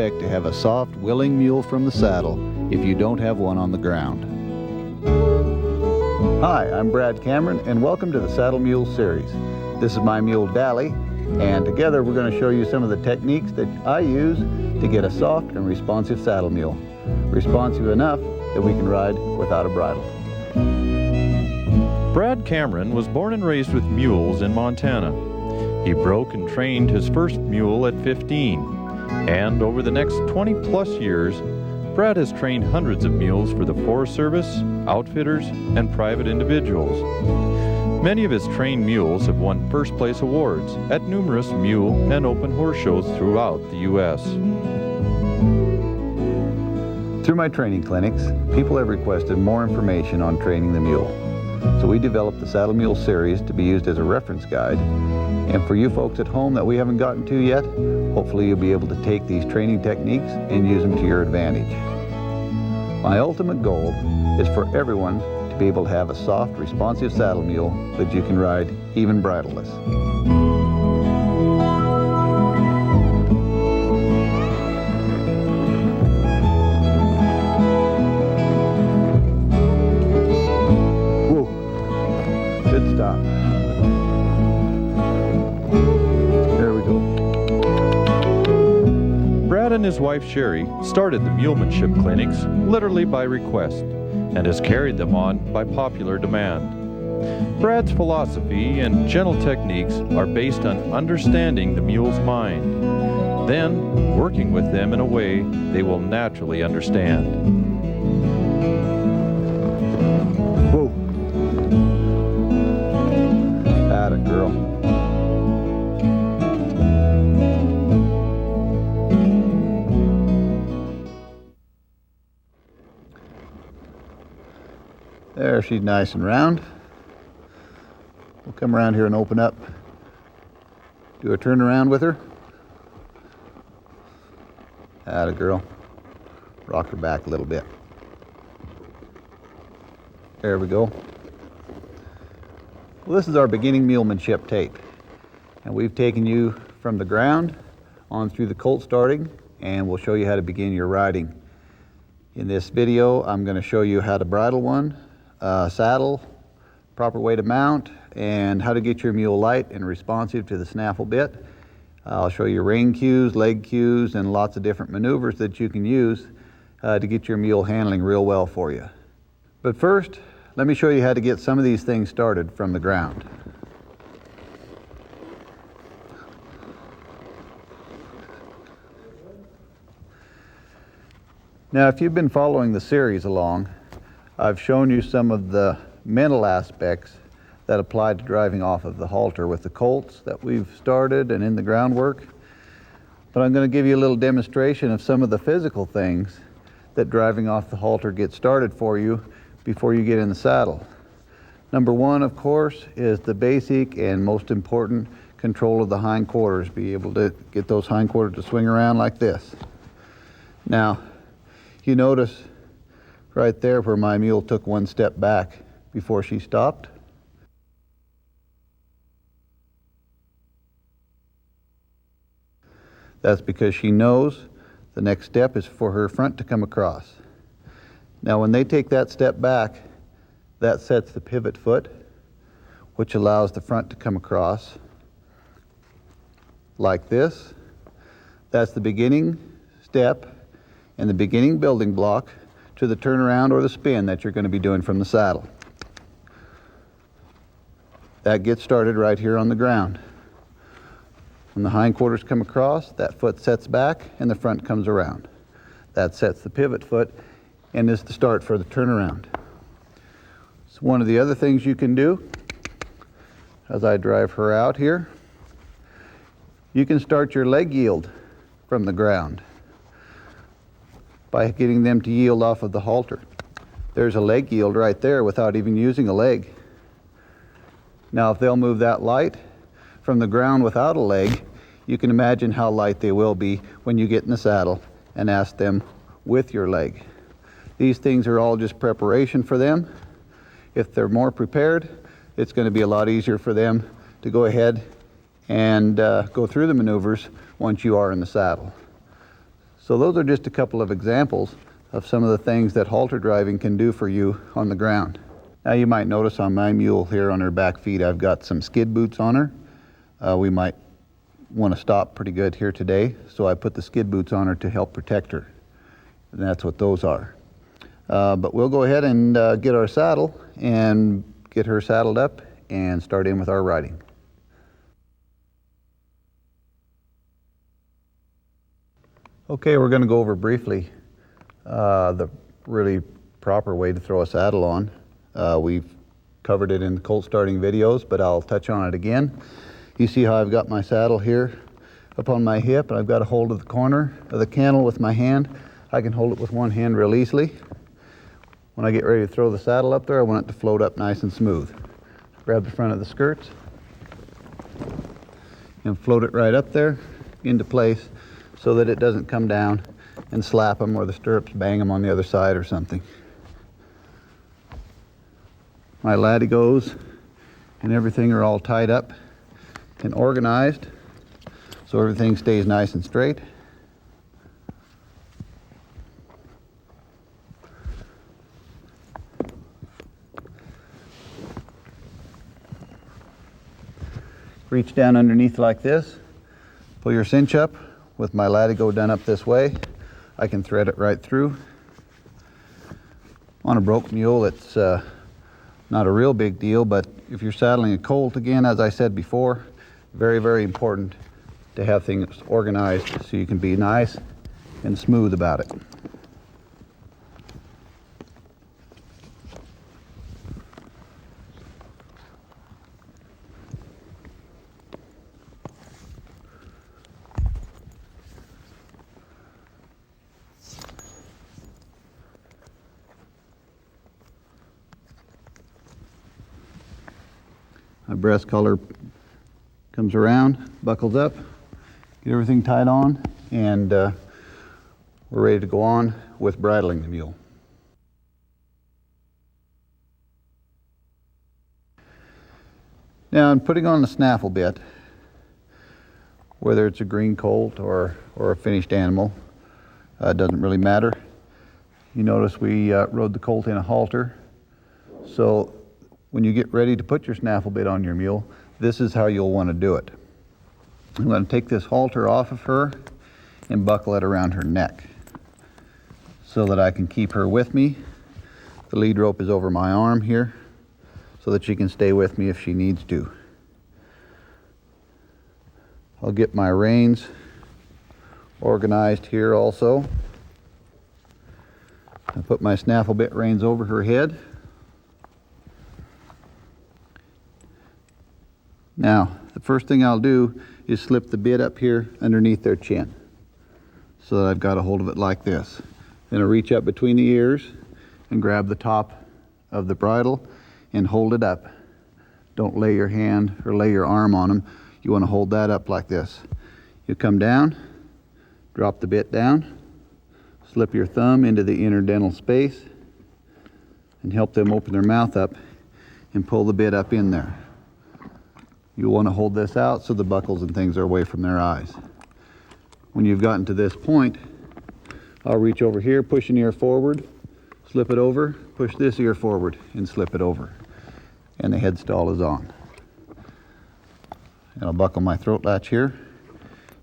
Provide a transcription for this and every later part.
expect to have a soft, willing mule from the saddle if you don't have one on the ground. Hi, I'm Brad Cameron, and welcome to the Saddle Mule series. This is my mule, Dally, and together we're going to show you some of the techniques that I use to get a soft and responsive saddle mule. Responsive enough that we can ride without a bridle. Brad Cameron was born and raised with mules in Montana. He broke and trained his first mule at 15, and over the next 20-plus years, Brad has trained hundreds of mules for the Forest Service, outfitters, and private individuals. Many of his trained mules have won first-place awards at numerous mule and open horse shows throughout the U.S. Through my training clinics, people have requested more information on training the mule. So we developed the Saddle Mule series to be used as a reference guide. And for you folks at home that we haven't gotten to yet, hopefully you'll be able to take these training techniques and use them to your advantage. My ultimate goal is for everyone to be able to have a soft, responsive saddle mule that you can ride even bridleless. Good stop. There we go. Brad and his wife Sherry started the Mulemanship clinics literally by request and has carried them on by popular demand. Brad's philosophy and gentle techniques are based on understanding the mule's mind, then working with them in a way they will naturally understand. Atta girl. There, she's nice and round. We'll come around here and open up. Do a turnaround with her. Atta girl. Rock her back a little bit. There we go. Well, this is our beginning mulemanship tape, and we've taken you from the ground on through the colt starting, and we'll show you how to begin your riding. In this video, I'm going to show you how to bridle one, saddle, proper way to mount, and how to get your mule light and responsive to the snaffle bit. I'll show you rein cues, leg cues, and lots of different maneuvers that you can use to get your mule handling real well for you. But first, let me show you how to get some of these things started from the ground. Now, if you've been following the series along, I've shown you some of the mental aspects that apply to driving off of the halter with the colts that we've started and in the groundwork. But I'm going to give you a little demonstration of some of the physical things that driving off the halter gets started for you before you get in the saddle. Number one, of course, is the basic and most important control of the hindquarters. Be able to get those hindquarters to swing around like this. Now, you notice right there where my mule took one step back before she stopped. That's because she knows the next step is for her front to come across. Now, when they take that step back, that sets the pivot foot, which allows the front to come across like this. That's the beginning step and the beginning building block to the turnaround or the spin that you're going to be doing from the saddle. That gets started right here on the ground. When the hindquarters come across, that foot sets back and the front comes around. That sets the pivot foot and is the start for the turnaround. So one of the other things you can do, as I drive her out here, you can start your leg yield from the ground by getting them to yield off of the halter. There's a leg yield right there without even using a leg. Now, if they'll move that light from the ground without a leg, you can imagine how light they will be when you get in the saddle and ask them with your leg. These things are all just preparation for them. If they're more prepared, it's going to be a lot easier for them to go ahead and go through the maneuvers once you are in the saddle. So those are just a couple of examples of some of the things that halter driving can do for you on the ground. Now you might notice on my mule here on her back feet, I've got some skid boots on her. We might want to stop pretty good here today, so I put the skid boots on her to help protect her. And that's what those are. But we'll go ahead and get our saddle and get her saddled up and start in with our riding. Okay, we're going to go over briefly the really proper way to throw a saddle on. We've covered it in the colt starting videos, but I'll touch on it again. You see how I've got my saddle here up on my hip, and I've got a hold of the corner of the cantle with my hand. I can hold it with one hand real easily. When I get ready to throw the saddle up there, I want it to float up nice and smooth. Grab the front of the skirts and float it right up there into place so that it doesn't come down and slap them or the stirrups bang them on the other side or something. My latigos and everything are all tied up and organized so everything stays nice and straight. Reach down underneath like this, pull your cinch up. With my latigo done up this way, I can thread it right through. On a broke mule, it's not a real big deal, but if you're saddling a colt, again, as I said before, very, very important to have things organized so you can be nice and smooth about it. My breast collar comes around, buckles up, get everything tied on, and we're ready to go on with bridling the mule. Now, in putting on the snaffle bit, whether it's a green colt or a finished animal, it doesn't really matter. You notice we rode the colt in a halter, so when you get ready to put your snaffle bit on your mule, this is how you'll want to do it. I'm going to take this halter off of her and buckle it around her neck so that I can keep her with me. The lead rope is over my arm here so that she can stay with me if she needs to. I'll get my reins organized here also. I put my snaffle bit reins over her head. Now, the first thing I'll do is slip the bit up here underneath their chin so that I've got a hold of it like this. Then I'll reach up between the ears and grab the top of the bridle and hold it up. Don't lay your hand or lay your arm on them. You want to hold that up like this. You come down, drop the bit down, slip your thumb into the interdental space and help them open their mouth up and pull the bit up in there. You'll want to hold this out so the buckles and things are away from their eyes. When you've gotten to this point, I'll reach over here, push an ear forward, slip it over, push this ear forward and slip it over. And the head stall is on. And I'll buckle my throat latch here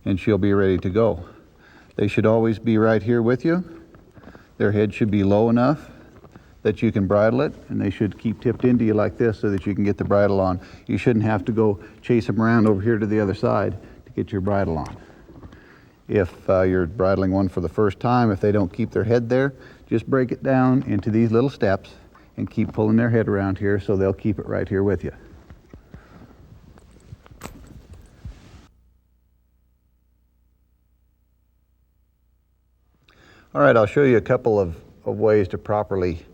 and she'll be ready to go. They should always be right here with you. Their head should be low enough that you can bridle it, and they should keep tipped into you like this so that you can get the bridle on. You shouldn't have to go chase them around over here to the other side to get your bridle on. If you're bridling one for the first time, if they don't keep their head there, just break it down into these little steps and keep pulling their head around here so they'll keep it right here with you. All right, I'll show you a couple of ways to properly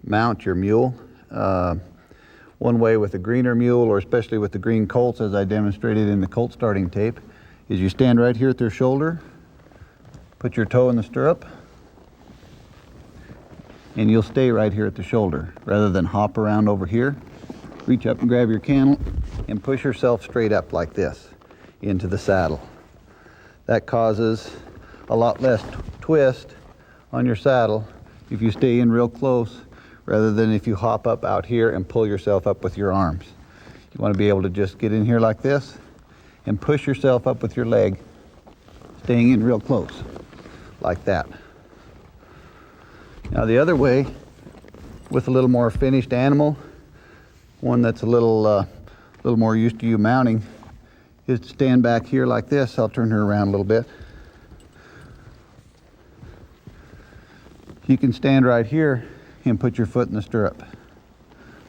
mount your mule. One way with a greener mule, or especially with the green colts as I demonstrated in the colt starting tape, is you stand right here at their shoulder, put your toe in the stirrup, and you'll stay right here at the shoulder rather than hop around over here. Reach up and grab your cantle and push yourself straight up like this into the saddle. That causes a lot less twist on your saddle if you stay in real close rather than if you hop up out here and pull yourself up with your arms. You want to be able to just get in here like this and push yourself up with your leg, staying in real close, like that. Now the other way, with a little more finished animal, one that's a little more used to you mounting, is to stand back here like this. I'll turn her around a little bit. You can stand right here and put your foot in the stirrup,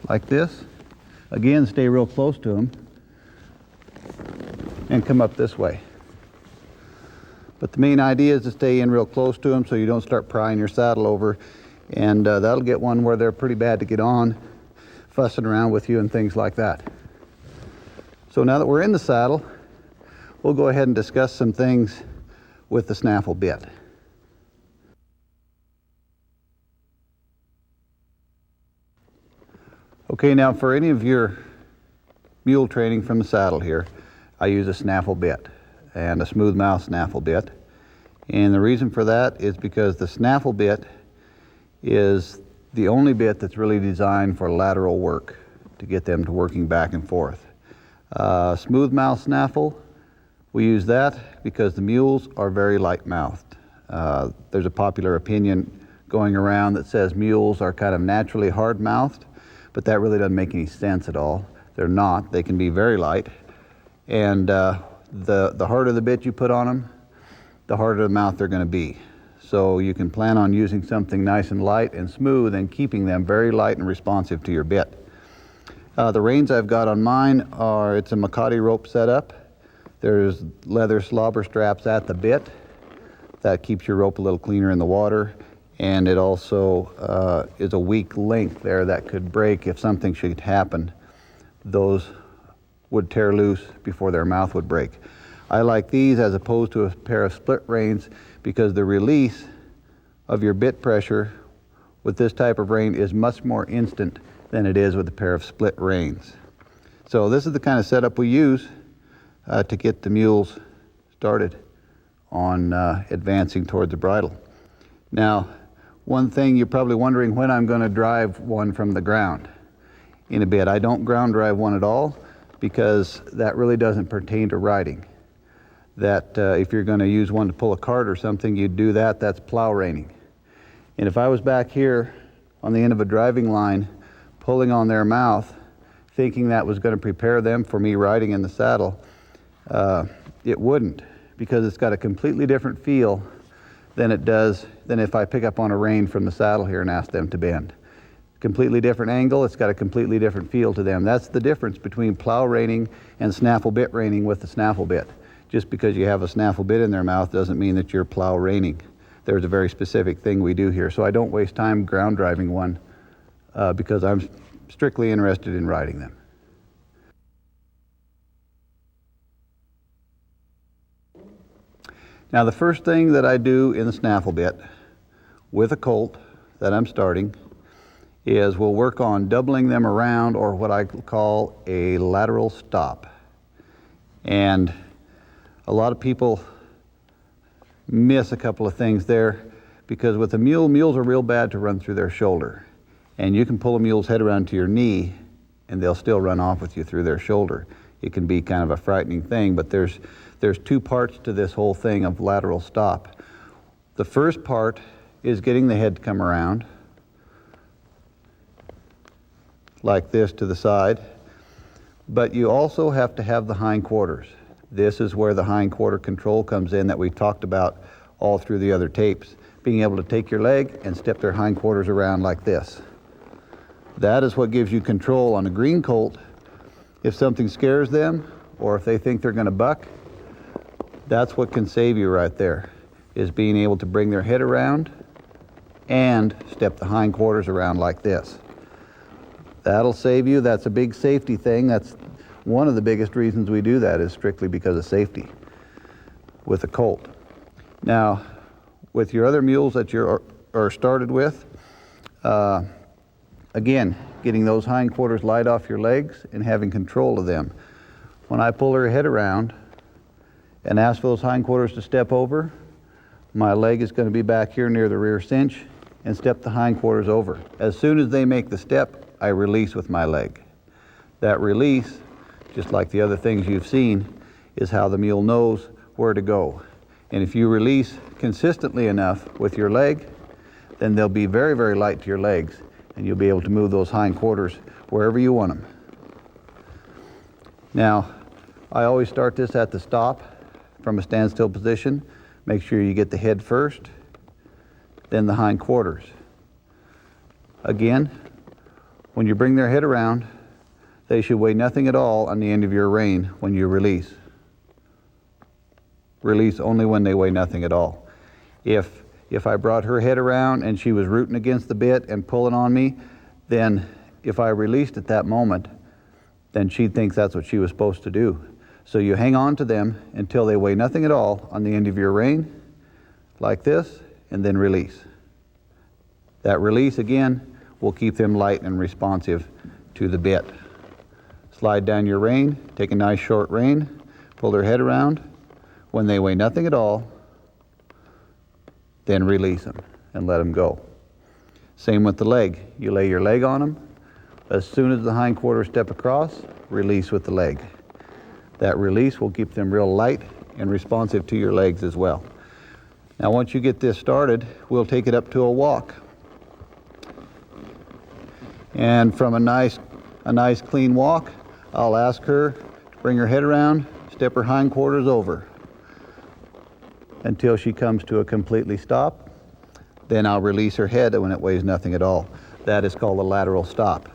like this. Again, stay real close to them and come up this way. But the main idea is to stay in real close to them so you don't start prying your saddle over, and that'll get one where they're pretty bad to get on, fussing around with you and things like that. So now that we're in the saddle, we'll go ahead and discuss some things with the snaffle bit. Okay, now for any of your mule training from the saddle here, I use a snaffle bit and a smooth mouth snaffle bit. And the reason for that is because the snaffle bit is the only bit that's really designed for lateral work, to get them to working back and forth. Smooth mouth snaffle, we use that because the mules are very light mouthed. There's a popular opinion going around that says mules are kind of naturally hard mouthed, but that really doesn't make any sense at all. They're not. They can be very light, and the harder the bit you put on them, the harder the mouth they're going to be. So you can plan on using something nice and light and smooth and keeping them very light and responsive to your bit. The reins I've got on mine are, it's a Makati rope setup. There's leather slobber straps at the bit. That keeps your rope a little cleaner in the water. And it also is a weak link there that could break if something should happen. Those would tear loose before their mouth would break. I like these as opposed to a pair of split reins because the release of your bit pressure with this type of rein is much more instant than it is with a pair of split reins. So this is the kind of setup we use to get the mules started on advancing toward the bridle. Now, one thing you're probably wondering when I'm going to drive one from the ground in a bit. I don't ground drive one at all because that really doesn't pertain to riding. That if you're going to use one to pull a cart or something, you'd do that. That's plow reining. And if I was back here on the end of a driving line pulling on their mouth, thinking that was going to prepare them for me riding in the saddle, it wouldn't, because it's got a completely different feel than it does than if I pick up on a rein from the saddle here and ask them to bend. Completely different angle, it's got a completely different feel to them. That's the difference between plow reining and snaffle bit reining with the snaffle bit. Just because you have a snaffle bit in their mouth doesn't mean that you're plow reining. There's a very specific thing we do here. So I don't waste time ground driving one because I'm strictly interested in riding them. Now the first thing that I do in the snaffle bit with a colt that I'm starting is we'll work on doubling them around, or what I call a lateral stop. And a lot of people miss a couple of things there because with a mule, mules are real bad to run through their shoulder. And you can pull a mule's head around to your knee and they'll still run off with you through their shoulder. It can be kind of a frightening thing, but there's two parts to this whole thing of lateral stop. The first part is getting the head to come around like this to the side, but you also have to have the hindquarters. This is where the hindquarter control comes in that we've talked about all through the other tapes. Being able to take your leg and step their hindquarters around like this. That is what gives you control on a green colt. If something scares them, or if they think they're going to buck, that's what can save you right there, is being able to bring their head around and step the hindquarters around like this. That'll save you. That's a big safety thing. That's one of the biggest reasons we do that, is strictly because of safety with a colt. Now, with your other mules that you're started with, again, getting those hindquarters light off your legs and having control of them. When I pull her head around and ask for those hindquarters to step over, My leg is going to be back here near the rear cinch and step the hindquarters over. As soon as they make the step, I release with my leg. That release, just like the other things you've seen, is how the mule knows where to go. And if you release consistently enough with your leg, then they'll be very, very light to your legs, and you'll be able to move those hindquarters wherever you want them. Now, I always start this at the stop from a standstill position. Make sure you get the head first, then the hindquarters. Again, when you bring their head around, they should weigh nothing at all on the end of your rein when you release. Release only when they weigh nothing at all. If I brought her head around and she was rooting against the bit and pulling on me, then if I released at that moment, then she'd think that's what she was supposed to do. So you hang on to them until they weigh nothing at all on the end of your rein, like this, and then release. That release, again, will keep them light and responsive to the bit. Slide down your rein, take a nice short rein, pull their head around. When they weigh nothing at all, then release them and let them go. Same with the leg. You lay your leg on them. As soon as the hindquarters step across, release with the leg. That release will keep them real light and responsive to your legs as well. Now once you get this started, we'll take it up to a walk. And from a nice clean walk, I'll ask her to bring her head around, step her hindquarters over until she comes to a completely stop. Then I'll release her head when it weighs nothing at all. That is called a lateral stop.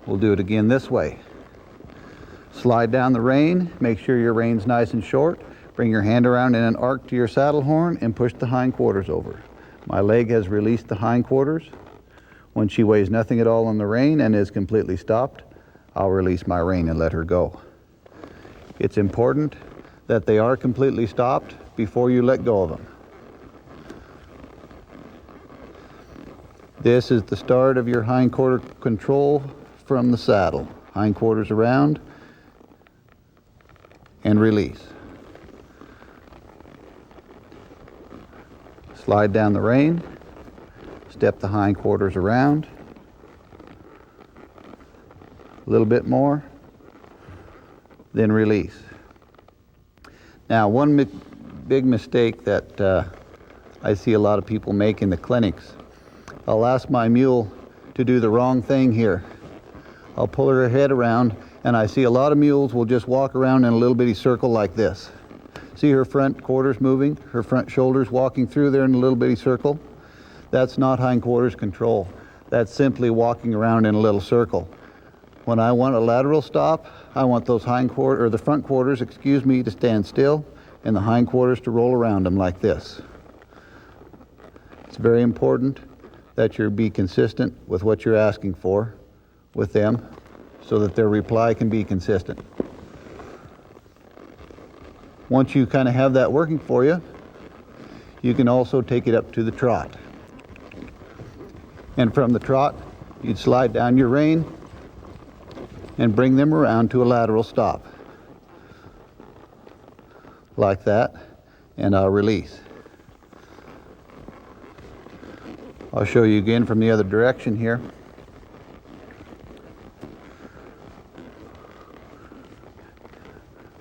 We'll do it again this way. Slide down the rein, make sure your rein's nice and short. Bring your hand around in an arc to your saddle horn and push the hindquarters over. My leg has released the hindquarters. When she weighs nothing at all on the rein and is completely stopped, I'll release my rein and let her go. It's important that they are completely stopped before you let go of them. This is the start of your hindquarter control from the saddle. Hindquarters around and release. Slide down the rein, step the hindquarters around, a little bit more, then release. Now, one big mistake that I see a lot of people make in the clinics, I'll ask my mule to do the wrong thing here. I'll pull her head around, and I see a lot of mules will just walk around in a little bitty circle like this. See her front quarters moving, her front shoulders walking through there in a little bitty circle? That's not hindquarters control. That's simply walking around in a little circle. When I want a lateral stop, I want those the front quarters, to stand still, and the hindquarters to roll around them like this. It's very important that you be consistent with what you're asking for with them so that their reply can be consistent. Once you kind of have that working for you, you can also take it up to the trot. And from the trot, you'd slide down your rein and bring them around to a lateral stop. Like that, and I'll release. I'll show you again from the other direction here.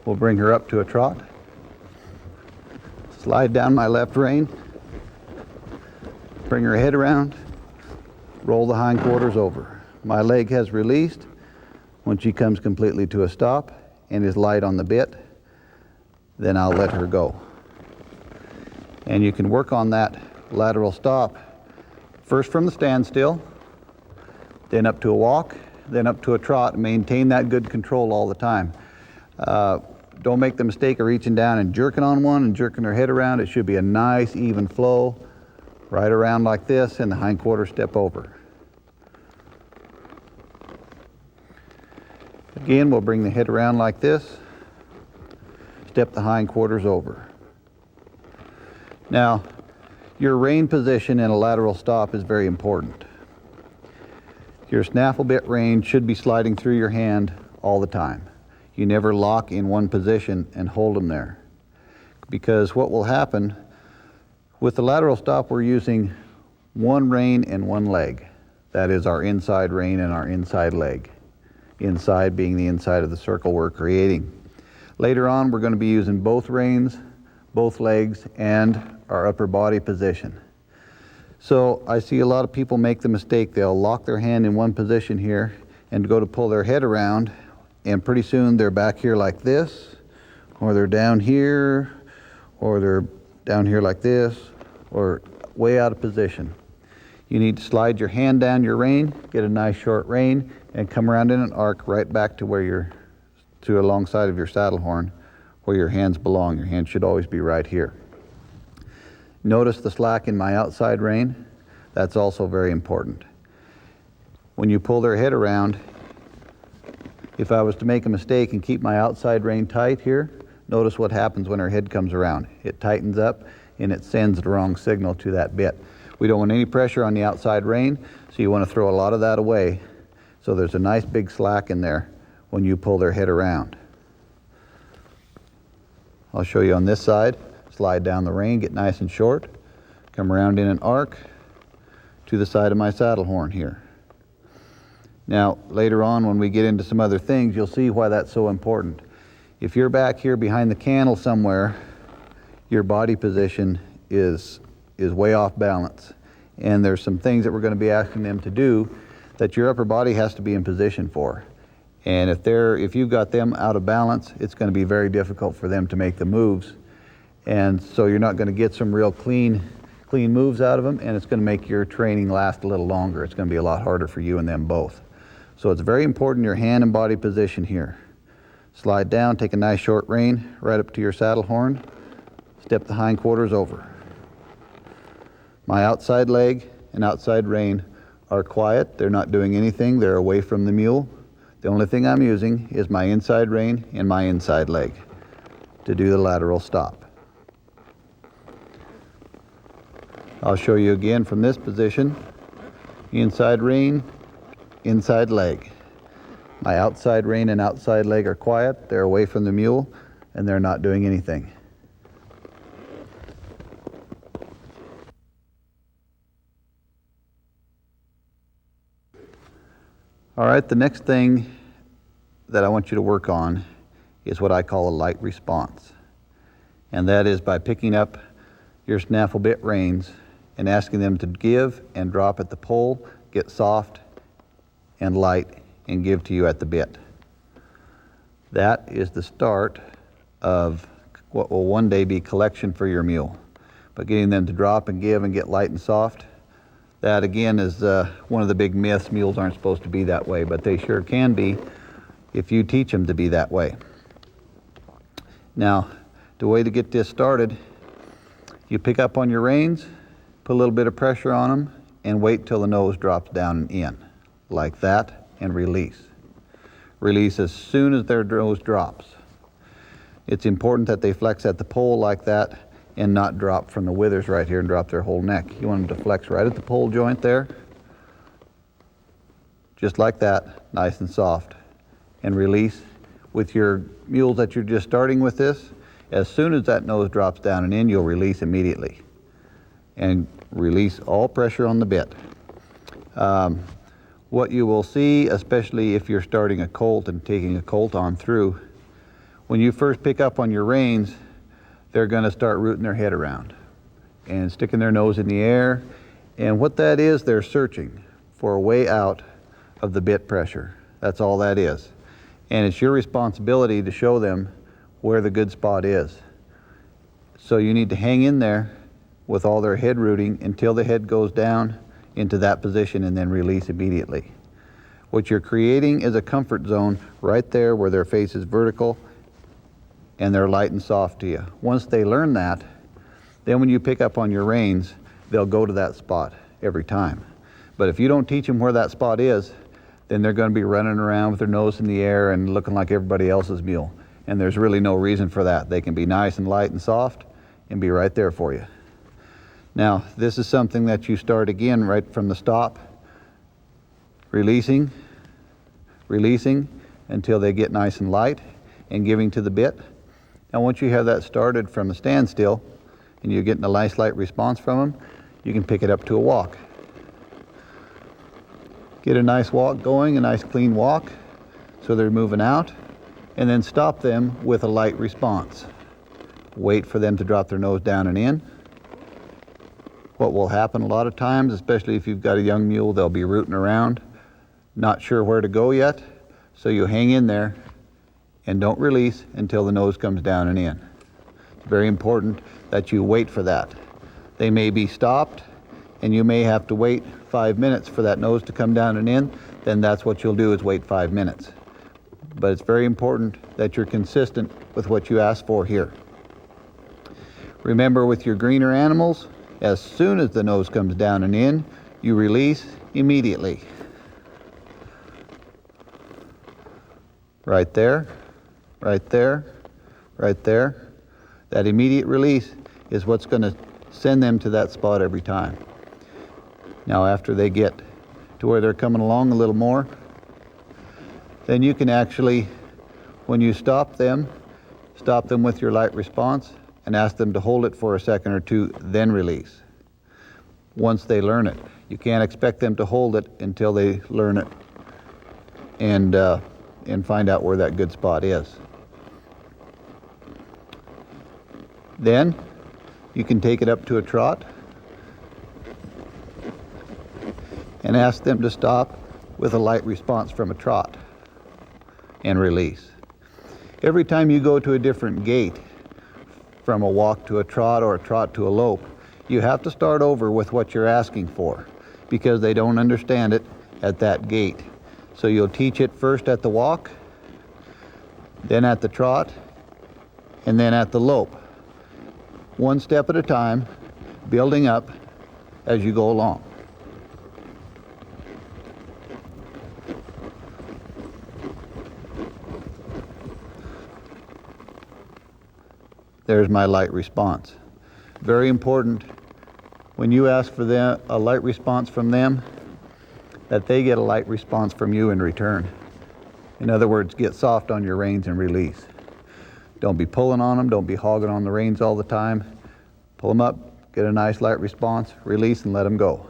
We'll bring her up to a trot. Slide down my left rein. Bring her head around. Roll the hindquarters over. My leg has released. When she comes completely to a stop and is light on the bit, then I'll let her go. And you can work on that lateral stop first from the standstill, then up to a walk, then up to a trot. Maintain that good control all the time. Don't make the mistake of reaching down and jerking on one and jerking their head around. It should be a nice even flow, right around like this, and the hindquarters step over. Again, we'll bring the head around like this, step the hindquarters over. Now, your rein position in a lateral stop is very important. Your snaffle bit rein should be sliding through your hand all the time. You never lock in one position and hold them there. Because what will happen With the lateral stop, we're using one rein and one leg. That is our inside rein and our inside leg. Inside being the inside of the circle we're creating. Later on, we're going to be using both reins, both legs, and our upper body position. So I see a lot of people make the mistake. They'll lock their hand in one position here and go to pull their head around, and pretty soon they're back here like this, or they're down here, or they're down here like this, or way out of position. You need to slide your hand down your rein, get a nice short rein, and come around in an arc right back to where you're, to alongside of your saddle horn, where your hands belong. Your hand should always be right here. Notice the slack in my outside rein. That's also very important. When you pull their head around, if I was to make a mistake and keep my outside rein tight here, notice what happens when her head comes around. It tightens up and it sends the wrong signal to that bit. We don't want any pressure on the outside rein, so you want to throw a lot of that away. So there's a nice big slack in there when you pull their head around. I'll show you on this side. Slide down the rein, get nice and short, come around in an arc to the side of my saddle horn here. Now, later on when we get into some other things, you'll see why that's so important. If you're back here behind the cantle somewhere, your body position is way off balance. And there's some things that we're going to be asking them to do that your upper body has to be in position for. And if you've got them out of balance, it's going to be very difficult for them to make the moves. And so you're not going to get some real clean moves out of them, and it's going to make your training last a little longer. It's going to be a lot harder for you and them both. So it's very important your hand and body position here. Slide down, take a nice short rein right up to your saddle horn, step the hindquarters over. My outside leg and outside rein are quiet. They're not doing anything. They're away from the mule. The only thing I'm using is my inside rein and my inside leg to do the lateral stop. I'll show you again from this position. Inside rein, inside leg. My outside rein and outside leg are quiet. They're away from the mule and they're not doing anything. All right, the next thing that I want you to work on is what I call a light response. And that is by picking up your snaffle bit reins and asking them to give and drop at the pole, get soft and light, and give to you at the bit. That is the start of what will one day be collection for your mule. But getting them to drop and give and get light and soft, that again is one of the big myths. Mules aren't supposed to be that way, but they sure can be if you teach them to be that way. Now, the way to get this started, you pick up on your reins, put a little bit of pressure on them, and wait till the nose drops down and in, like that, and release. Release as soon as their nose drops. It's important that they flex at the pole like that and not drop from the withers right here and drop their whole neck. You want them to flex right at the pole joint there, just like that, nice and soft, and release. With your mules that you're just starting with this, as soon as that nose drops down and in, you'll release immediately. And release all pressure on the bit. What you will see, especially if you're starting a colt and taking a colt on through, when you first pick up on your reins, they're going to start rooting their head around and sticking their nose in the air. And what that is, they're searching for a way out of the bit pressure. That's all that is. And it's your responsibility to show them where the good spot is. So you need to hang in there with all their head rooting until the head goes down into that position and then release immediately. What you're creating is a comfort zone right there where their face is vertical and they're light and soft to you. Once they learn that, then when you pick up on your reins, they'll go to that spot every time. But if you don't teach them where that spot is, then they're going to be running around with their nose in the air and looking like everybody else's mule. And there's really no reason for that. They can be nice and light and soft and be right there for you. Now, this is something that you start again right from the stop, releasing until they get nice and light and giving to the bit. Now, once you have that started from a standstill, and you're getting a nice light response from them, you can pick it up to a walk. Get a nice walk going, a nice clean walk, so they're moving out, and then stop them with a light response. Wait for them to drop their nose down and in. What will happen a lot of times, especially if you've got a young mule, they'll be rooting around, not sure where to go yet, so you hang in there and don't release until the nose comes down and in. It's very important that you wait for that. They may be stopped, and you may have to wait 5 minutes for that nose to come down and in. Then that's what you'll do, is wait 5 minutes. But it's very important that you're consistent with what you ask for here. Remember, with your greener animals, as soon as the nose comes down and in, you release immediately. Right there, right there, right there. That immediate release is what's going to send them to that spot every time. Now, after they get to where they're coming along a little more, then you can actually, when you stop them with your light response and ask them to hold it for a second or two, then release. Once they learn it. You can't expect them to hold it until they learn it and find out where that good spot is. Then you can take it up to a trot and ask them to stop with a light response from a trot and release. Every time you go to a different gait, from a walk to a trot or a trot to a lope, you have to start over with what you're asking for, because they don't understand it at that gait. So you'll teach it first at the walk, then at the trot, and then at the lope. One step at a time, building up as you go along. There's my light response. Very important when you ask for them a light response from them, that they get a light response from you in return. In other words, get soft on your reins and release. Don't be pulling on them, don't be hogging on the reins all the time. Pull them up, get a nice light response, release, and let them go.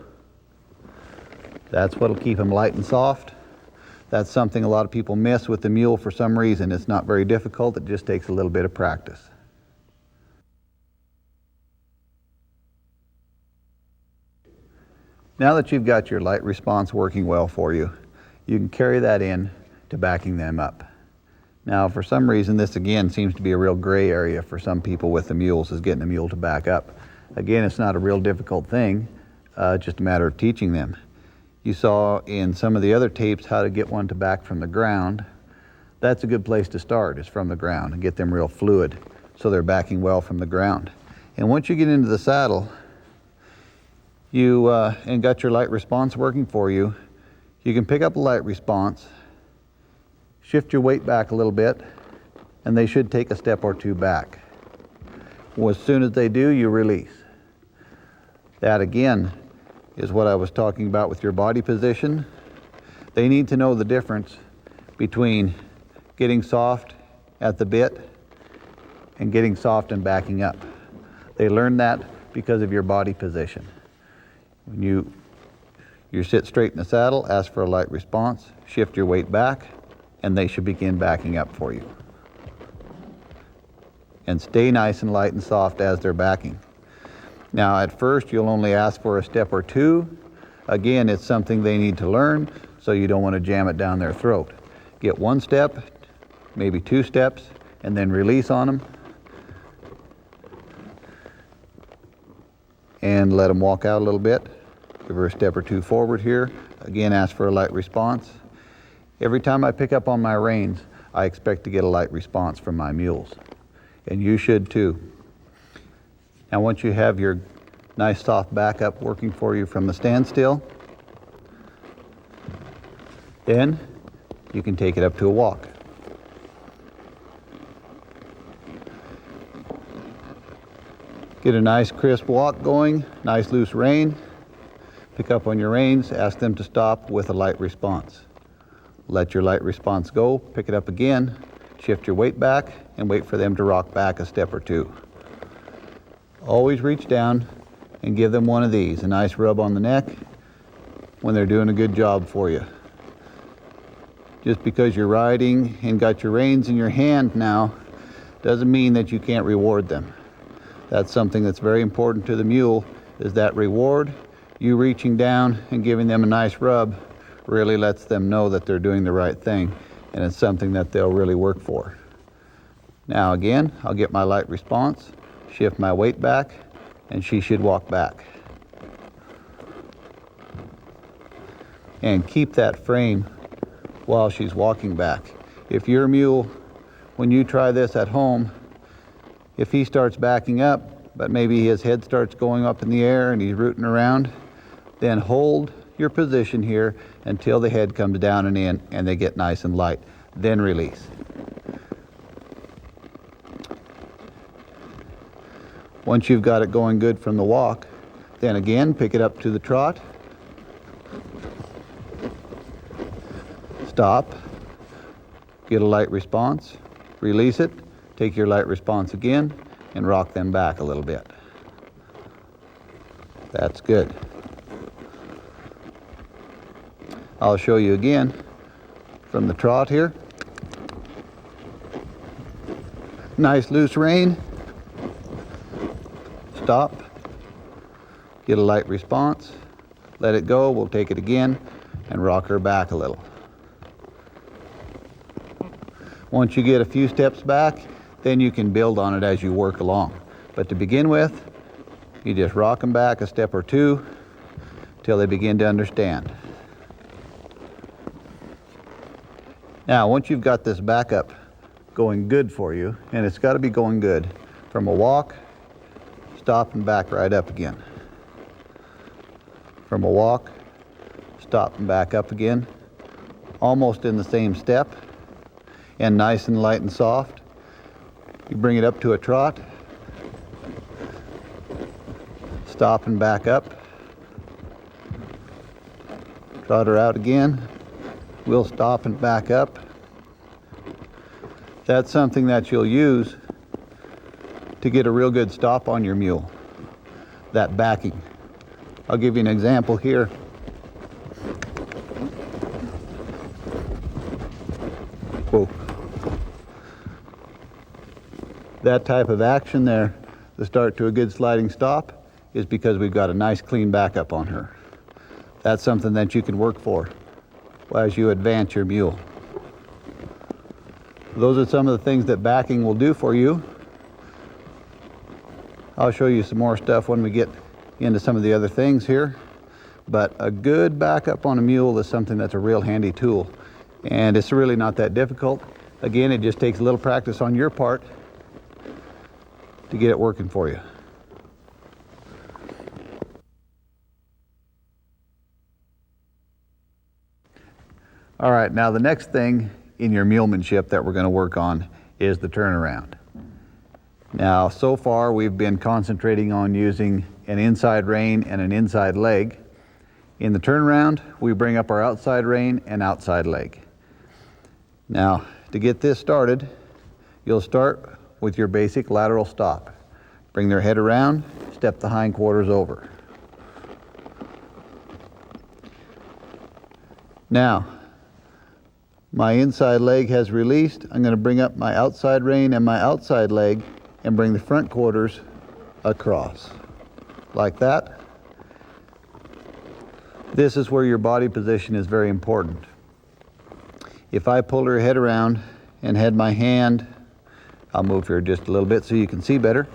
That's what'll keep them light and soft. That's something a lot of people miss with the mule for some reason. It's not very difficult, it just takes a little bit of practice. Now that you've got your light response working well for you, you can carry that in to backing them up. Now, for some reason, this again seems to be a real gray area for some people with the mules, is getting a mule to back up. Again, it's not a real difficult thing, just a matter of teaching them. You saw in some of the other tapes how to get one to back from the ground. That's a good place to start, is from the ground, and get them real fluid so they're backing well from the ground. And once you get into the saddle, and got your light response working for you, you can pick up a light response, shift your weight back a little bit, and they should take a step or two back. Well, as soon as they do, you release. That again is what I was talking about with your body position. They need to know the difference between getting soft at the bit and getting soft and backing up. They learn that because of your body position. When you sit straight in the saddle, ask for a light response, shift your weight back, and they should begin backing up for you. And stay nice and light and soft as they're backing. Now, at first, you'll only ask for a step or two. Again, it's something they need to learn, so you don't want to jam it down their throat. Get one step, maybe 2 steps, and then release on them. And let them walk out a little bit. Give her a step or 2 forward here. Again, ask for a light response. Every time I pick up on my reins, I expect to get a light response from my mules. And you should too. Now, once you have your nice soft backup working for you from the standstill, then you can take it up to a walk. Get a nice crisp walk going, nice loose rein. Pick up on your reins, ask them to stop with a light response. Let your light response go, pick it up again, shift your weight back, and wait for them to rock back a step or 2. always reach down and give them one of these, a nice rub on the neck when they're doing a good job for you. Just because you're riding and got your reins in your hand now doesn't mean that you can't reward them. That's something that's very important to the mule, is that reward. You reaching down and giving them a nice rub really lets them know that they're doing the right thing, and it's something that they'll really work for. Now again, I'll get my light response, shift my weight back, and she should walk back. And keep that frame while she's walking back. If your mule, when you try this at home, if he starts backing up, but maybe his head starts going up in the air and he's rooting around, then hold your position here until the head comes down and in and they get nice and light. Then release. Once you've got it going good from the walk, then again, pick it up to the trot. Stop, get a light response, release it, take your light response again, and rock them back a little bit. That's good. I'll show you again from the trot here. Nice loose rein. Stop, get a light response, let it go, we'll take it again, and rock her back a little. Once you get a few steps back, then you can build on it as you work along. But to begin with, you just rock them back a step or two till they begin to understand. Now, once you've got this backup going good for you, and it's got to be going good, from a walk, stop and back right up again. From a walk, stop and back up again, almost in the same step, and nice and light and soft. You bring it up to a trot, stop and back up, trot her out again, we'll stop and back up. That's something that you'll use to get a real good stop on your mule, that backing. I'll give you an example here. Whoa. That type of action there, the start to a good sliding stop, is because we've got a nice clean backup on her. That's something that you can work for as you advance your mule. Those are some of the things that backing will do for you. I'll show you some more stuff when we get into some of the other things here. But a good backup on a mule is something that's a real handy tool. And it's really not that difficult. Again, it just takes a little practice on your part to get it working for you. All right, now the next thing in your mulemanship that we're going to work on is the turnaround. Now, so far we've been concentrating on using an inside rein and an inside leg. In the turnaround, we bring up our outside rein and outside leg. Now, to get this started, you'll start with your basic lateral stop. Bring their head around, step the hindquarters over. Now, my inside leg has released. I'm going to bring up my outside rein and my outside leg and bring the front quarters across, like that. This is where your body position is very important. If I pull her head around and had my hand, I'll move here just a little bit so you can see better.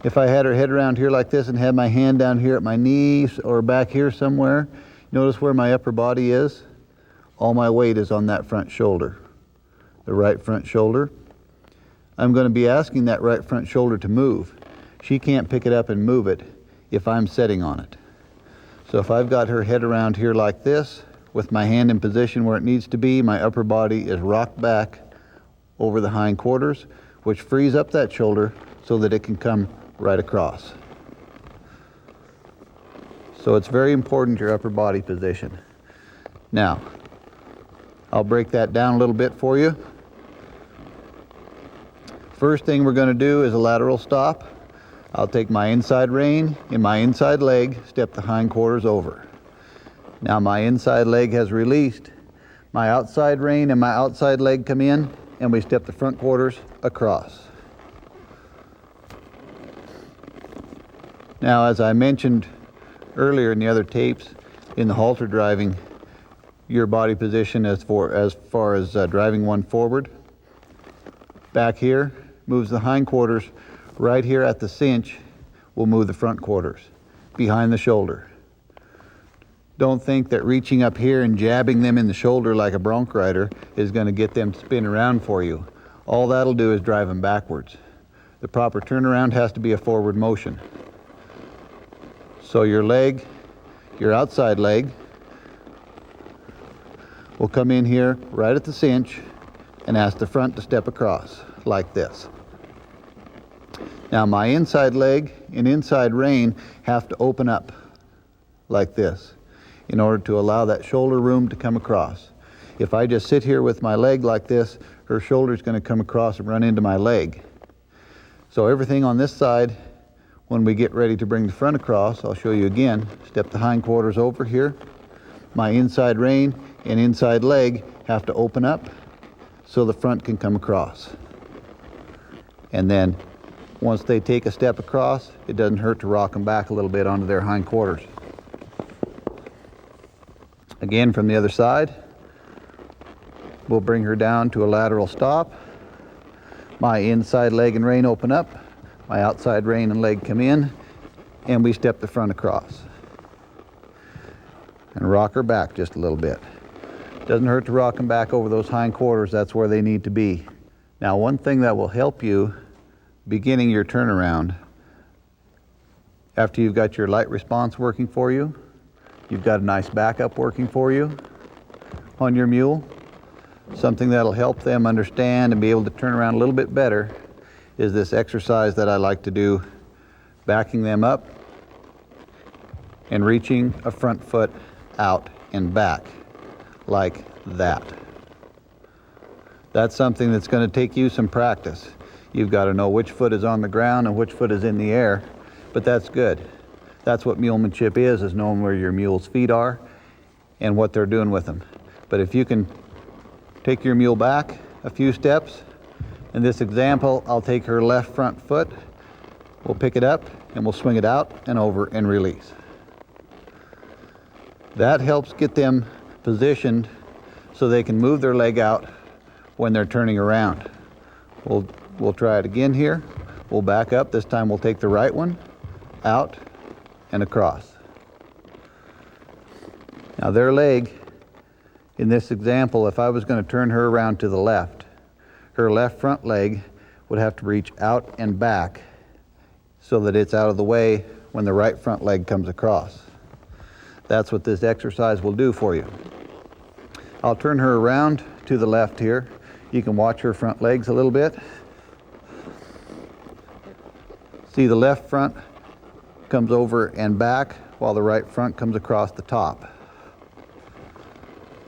If I had her head around here like this and had my hand down here at my knees or back here somewhere, notice where my upper body is? All my weight is on that front shoulder, the right front shoulder. I'm going to be asking that right front shoulder to move. She can't pick it up and move it if I'm sitting on it. So if I've got her head around here like this, with my hand in position where it needs to be, my upper body is rocked back over the hindquarters, which frees up that shoulder so that it can come right across. So it's very important, your upper body position. Now, I'll break that down a little bit for you. First thing we're going to do is a lateral stop. I'll take my inside rein in my inside leg, step the hindquarters over. Now my inside leg has released. My outside rein and my outside leg come in, and we step the front quarters across. Now, as I mentioned earlier in the other tapes, in the halter driving, your body position as far as driving one forward. Back here moves the hindquarters. Right here at the cinch will move the front quarters behind the shoulder. Don't think that reaching up here and jabbing them in the shoulder like a bronc rider is going to get them to spin around for you. All that'll do is drive them backwards. The proper turnaround has to be a forward motion. So your leg, your outside leg, will come in here right at the cinch and ask the front to step across like this. Now my inside leg and inside rein have to open up like this in order to allow that shoulder room to come across. If I just sit here with my leg like this, her shoulder's going to come across and run into my leg. So everything on this side, when we get ready to bring the front across, I'll show you again. Step the hindquarters over here. My inside rein and inside leg have to open up so the front can come across. And then once they take a step across, it doesn't hurt to rock them back a little bit onto their hindquarters. Again, from the other side, we'll bring her down to a lateral stop. My inside leg and rein open up. My outside rein and leg come in, and we step the front across. And rock her back just a little bit. Doesn't hurt to rock them back over those hindquarters. That's where they need to be. Now, one thing that will help you beginning your turnaround, after you've got your light response working for you, you've got a nice backup working for you on your mule, something that'll help them understand and be able to turn around a little bit better is this exercise that I like to do, backing them up and reaching a front foot out and back like that. That's something that's going to take you some practice. You've got to know which foot is on the ground and which foot is in the air, but that's good. That's what mulemanship is knowing where your mule's feet are and what they're doing with them. But if you can take your mule back a few steps, in this example, I'll take her left front foot, we'll pick it up and we'll swing it out and over and release. That helps get them positioned so they can move their leg out when they're turning around. We'll try it again here. We'll back up. This time we'll take the right one out and across. Now their leg, in this example, if I was going to turn her around to the left, her left front leg would have to reach out and back so that it's out of the way when the right front leg comes across. That's what this exercise will do for you. I'll turn her around to the left here. You can watch her front legs a little bit. See, the left front comes over and back while the right front comes across the top.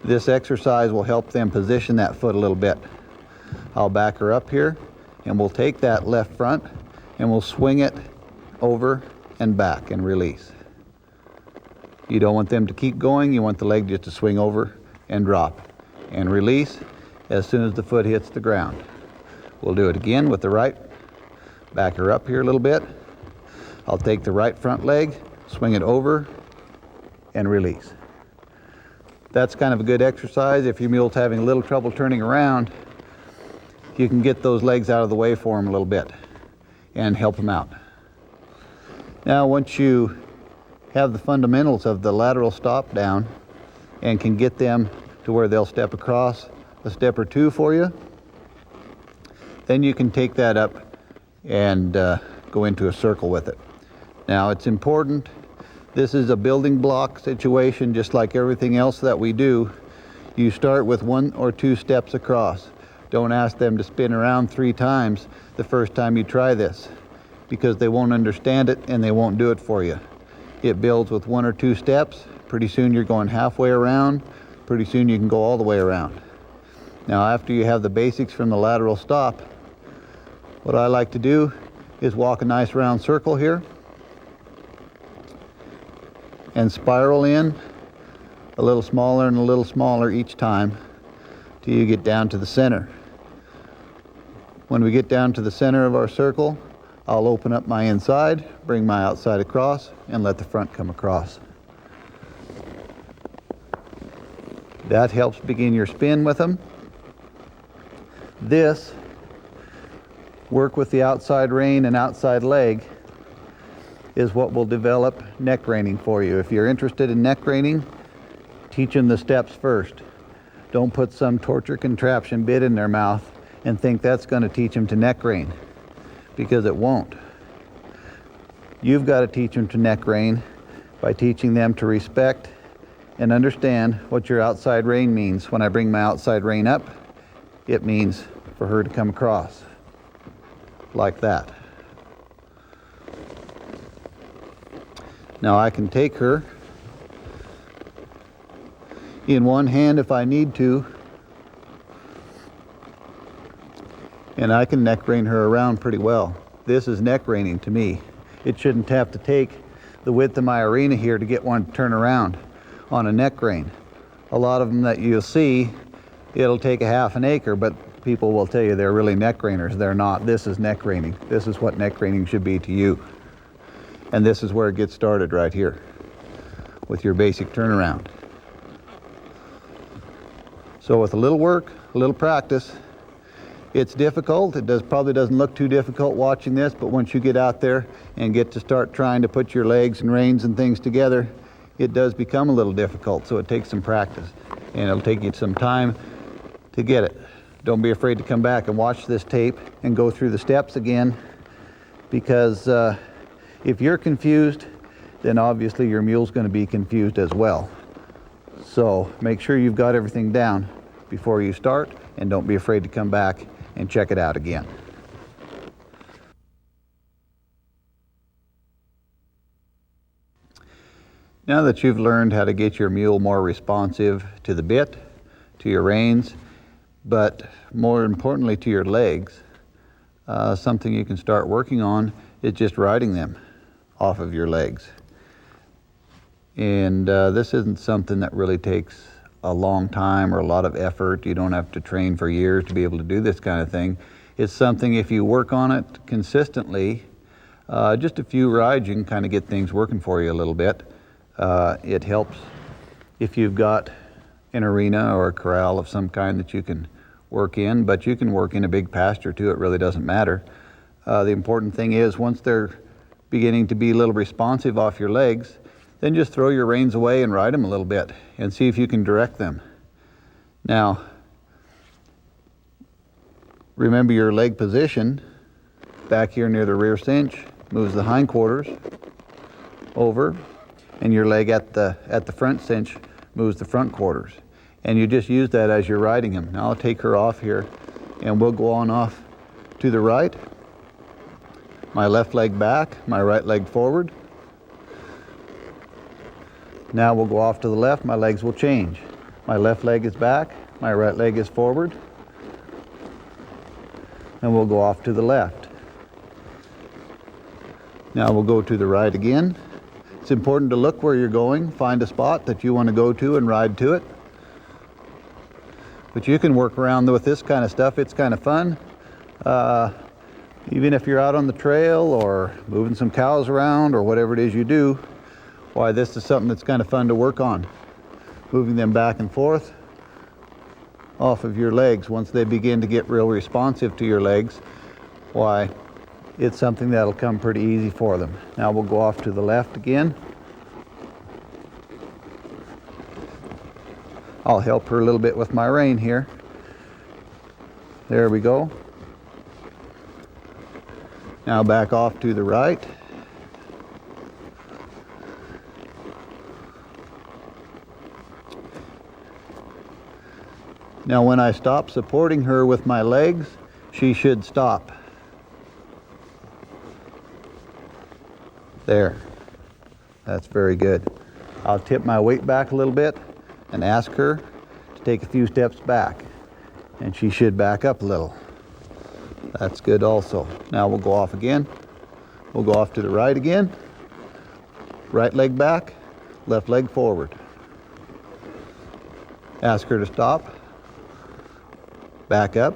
This exercise will help them position that foot a little bit. I'll back her up here and we'll take that left front and we'll swing it over and back and release. You don't want them to keep going. You want the leg just to swing over and drop and release as soon as the foot hits the ground. We'll do it again with the right. Back her up here a little bit. I'll take the right front leg, swing it over, and release. That's kind of a good exercise. If your mule's having a little trouble turning around, you can get those legs out of the way for them a little bit and help them out. Now, once you have the fundamentals of the lateral stop down and can get them to where they'll step across a step or two for you, then you can take that up and go into a circle with it. Now, it's important, this is a building block situation just like everything else that we do. You start with 1 or 2 steps across. Don't ask them to spin around 3 times the first time you try this, because they won't understand it and they won't do it for you. It builds with 1 or 2 steps. Pretty soon you're going halfway around. Pretty soon you can go all the way around. Now, after you have the basics from the lateral stop, What I like to do is walk a nice round circle here and spiral in a little smaller and a little smaller each time till you get down to the center. When we get down to the center of our circle, I'll open up my inside, bring my outside across, and let the front come across. That helps begin your spin with them. This, work with the outside rein and outside leg, is what will develop neck reining for you. If you're interested in neck reining, teach them the steps first. Don't put some torture contraption bit in their mouth and think that's going to teach them to neck rein, because it won't. You've got to teach them to neck rein by teaching them to respect and understand what your outside rein means. When I bring my outside rein up, it means for her to come across like that. Now I can take her in one hand if I need to, and I can neck rein her around pretty well. This is neck reining to me. It shouldn't have to take the width of my arena here to get one to turn around on a neck rein. A lot of them that you'll see, it'll take a half an acre, but people will tell you they're really neck reiners. They're not. This is neck reining. This is what neck reining should be to you. And this is where it gets started, right here with your basic turnaround. So with a little work, a little practice, it's difficult. It probably doesn't look too difficult watching this, but once you get out there and get to start trying to put your legs and reins and things together, it does become a little difficult. So it takes some practice, and it'll take you some time to get it. Don't be afraid to come back and watch this tape and go through the steps again, because if you're confused, then obviously your mule's going to be confused as well. So make sure you've got everything down before you start, and don't be afraid to come back and check it out again. Now that you've learned how to get your mule more responsive to the bit, to your reins, but more importantly to your legs, something you can start working on is just riding them off of your legs. And this isn't something that really takes a long time or a lot of effort. You don't have to train for years to be able to do this kind of thing. It's something, if you work on it consistently, just a few rides, you can kind of get things working for you a little bit. It helps if you've got an arena or a corral of some kind that you can work in, but you can work in a big pasture too. It really doesn't matter. The important thing is, once they're beginning to be a little responsive off your legs, then just throw your reins away and ride them a little bit and see if you can direct them. Now, remember your leg position back here near the rear cinch moves the hindquarters over, and your leg at the front cinch moves the front quarters. And you just use that as you're riding him. Now I'll take her off here, and we'll go on off to the right. My left leg back, my right leg forward. Now we'll go off to the left, my legs will change. My left leg is back, my right leg is forward. And we'll go off to the left. Now we'll go to the right again. It's important to look where you're going, find a spot that you want to go to and ride to it. But you can work around with this kind of stuff. It's kind of fun. Even if you're out on the trail or moving some cows around or whatever it is you do, why, this is something that's kind of fun to work on. Moving them back and forth off of your legs. Once they begin to get real responsive to your legs, why, it's something that'll come pretty easy for them. Now we'll go off to the left again. I'll help her a little bit with my rein here. There we go. Now back off to the right. Now when I stop supporting her with my legs, she should stop. There. That's very good. I'll tip my weight back a little bit and ask her to take a few steps back, and she should back up a little. That's good also. Now we'll go off again. We'll go off to the right again. Right leg back, left leg forward. Ask her to stop. Back up.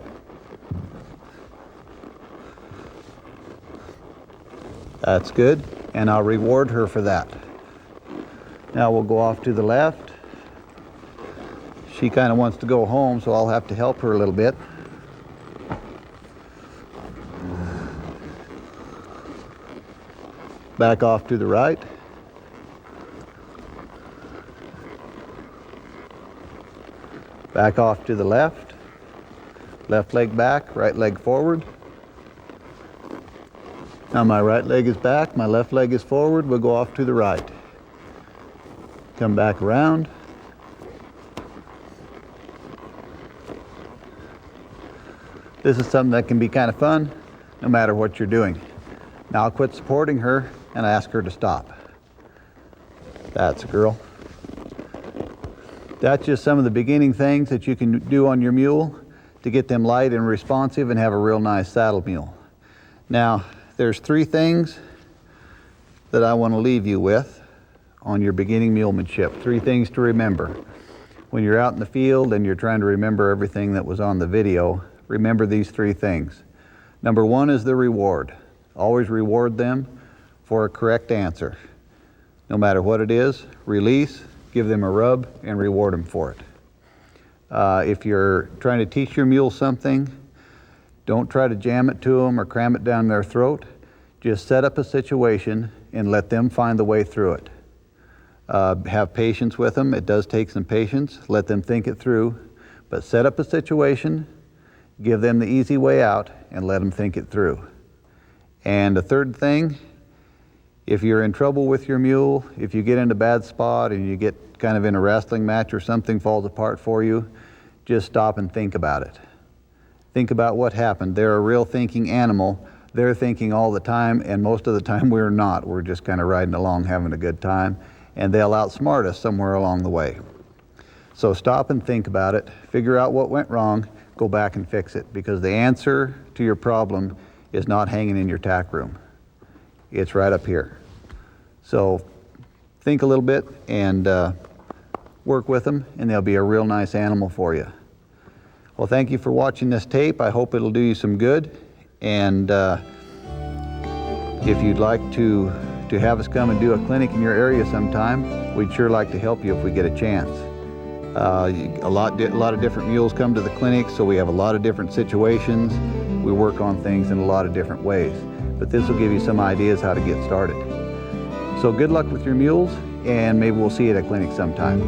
That's good, and I'll reward her for that. Now we'll go off to the left. She kind of wants to go home, so I'll have to help her a little bit. Back off to the right. Back off to the left. Left leg back, right leg forward. Now my right leg is back, my left leg is forward. We'll go off to the right. Come back around. This is something that can be kind of fun, no matter what you're doing. Now I'll quit supporting her and ask her to stop. That's a girl. That's just some of the beginning things that you can do on your mule to get them light and responsive and have a real nice saddle mule. Now, there's 3 things that I want to leave you with on your beginning mulemanship. 3 things to remember. When you're out in the field and you're trying to remember everything that was on the video, remember these 3 things. Number 1 is the reward. Always reward them for a correct answer. No matter what it is, release, give them a rub, and reward them for it. If you're trying to teach your mule something, don't try to jam it to them or cram it down their throat. Just set up a situation and let them find the way through it. Have patience with them. It does take some patience. Let them think it through. But set up a situation, give them the easy way out, and let them think it through. And the third thing, if you're in trouble with your mule, if you get in a bad spot and you get kind of in a wrestling match or something falls apart for you, just stop and think about it. Think about what happened. They're a real thinking animal. They're thinking all the time, and most of the time we're not. We're just kind of riding along having a good time, and they'll outsmart us somewhere along the way. So stop and think about it. Figure out what went wrong. Go back and fix it, because the answer to your problem is not hanging in your tack room. It's right up here. So think a little bit and work with them, and they'll be a real nice animal for you. Well, thank you for watching this tape. I hope it'll do you some good. And if you'd like to have us come and do a clinic in your area sometime, we'd sure like to help you if we get a chance. A lot of different mules come to the clinic, so we have a lot of different situations. We work on things in a lot of different ways. But this will give you some ideas how to get started. So good luck with your mules, and maybe we'll see you at a clinic sometime.